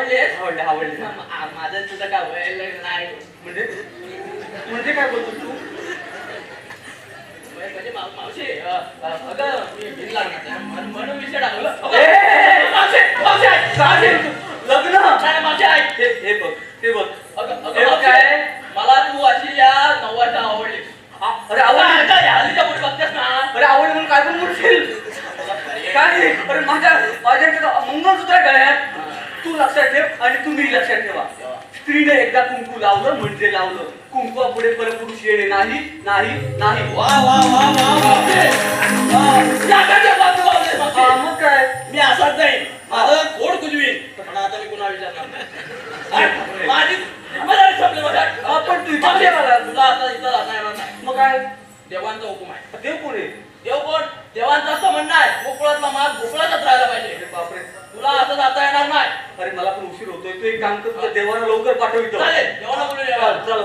आवडले. माझं तुझं काय व्हायला नाही म्हणजे काय बोलतो तू? म्हणजे मावशी अगं मी भिन लागणार म्हणून विषय टाकलं. लग्न नाही मावशी ऐक हे बघ हे बघ अगं काय मला तू अशी या नव्वाच्या आवडली. अरे आवडली हल्लीच्या मुली बघतेस ना. अरे आवडली म्हणून काय पण म्हणशील काय? अरे माझ्या मंगळसूत्र गळ्यात तू लक्षात ठेव आणि तुम्ही लक्षात ठेवा. स्त्रीने एकदा कुंकू लावलं म्हणजे लावलं. कुंकू पुढे परपुरुष येणे नाही नाही नाही. वा वा वा वा मग काय मी असाच जाईन माझं कोड कुजवीन पण आता मी कुणा विचारणार माझी संपले माझ्या पण तू तुला आता इथं राहणार नाही. मग काय देवांचा हुकूम आहे. देव कोण आहे? देव कोण? देवांचं असं म्हणणं आहे गोकुळातला माग गोकुळातच राहायला पाहिजे. बापरे तुला असं जाता येणार नाही. अरे मला पण उशीर होतोय. तू एक काम कर तुझ्या देवाला लवकर पाठवितो. चालेल देवाला बोलूया. चल